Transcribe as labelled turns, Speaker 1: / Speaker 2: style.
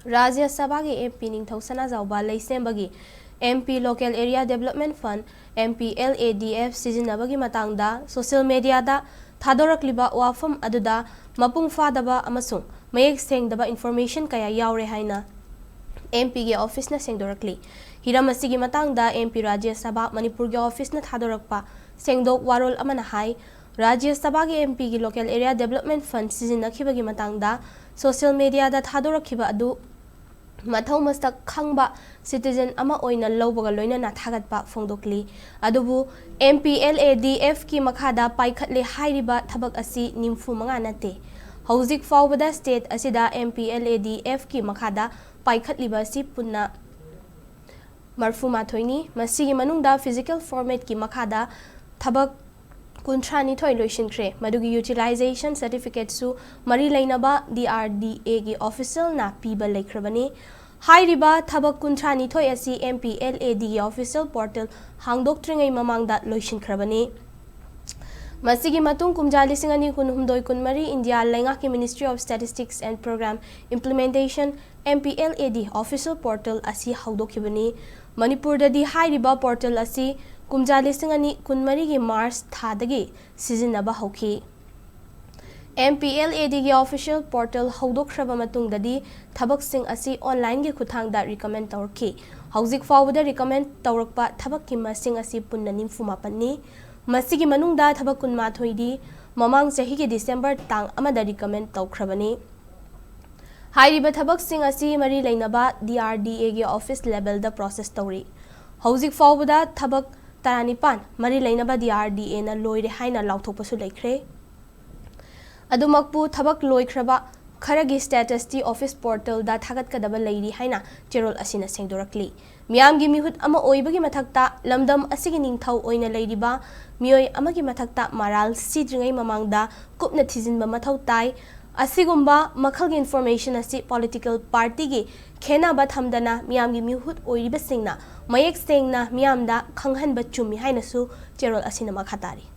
Speaker 1: Rajya Sabha ki MP Ningthau Jauba Leisembagi MP Local Area Development Fund MP LADF Sizinabagi Matangda Social Media da Thadorakliba Wapham aduda mapung fadaba amasung Mayek Sengdaba information kaya Yaore haina MP ge office na Sengdorakli Hiramasigi matangda MP Rajya Sabha Manipur ge office na Thadorakpa Sengdok warol amana hai Rajya Sabha ge MP ge Local Area Development Fund Sizinakibagi matangda social media da Thadorakhiba adu Mathau mastak khangba citizen ama oina lawbaga loina na thagatpa fongdokli adubu MPLADF ki makhada paikhatle hairiba thabak asi nimfu manga nate hauzik fawbada state asida MPLADF ki makhada paikhatliba si punna marfu mathoini masigi manungda physical format ki makhada thabak kuntrani thoi loishinkre madugi utilization certificate su mari lainaba DRDA gi official na piba lekrabani hairiba thabak kuntrani thoi asi MPLAD gi official portal hangdoktringai mamangda loishinkrabani masigi matung kumjali singani kunhumdoi kunmari India lainga ki Ministry of Statistics and Program Implementation MPLAD official portal asi hawdokhibani Manipur dadi hairiba portal asi kumjali singani kunmari gi Mars thadagi sizinaba hauki MPLAD gi official portal hawdokhraba matungdadi thabak sing asi online gi khuthangda recommend tawrki hauzik fawbada recommend tawrakpa thabak ki masing asi punna nimfuma panni masigi manungda thabak kunma thoidi mamang chahi gi December tang amada recommend tawkhrabani hairiba thabak sing asi mari lainaba DRDA gi office level da process tawri hauzik fawbada thabak Taranipan mari lainaba DRDA na loire haina lauthokpasu laikre adumakpu thabak loikraba kharagi status ti office portal da thagat kadaba lairi haina cherol asina Sengdorakli miyamgi mihut ama oibagi mathakta lamdam asigi ningthau oina lairiba miyoi amagi mathakta maral sidringai mamangda kupna thijinba mathau tai asigumba makhalgi information asi political party gi khena ba thamdana miyamgi mihut oiriba singna Mayek sengna miyamda khanghanba chumi haina su cherol asina makhatari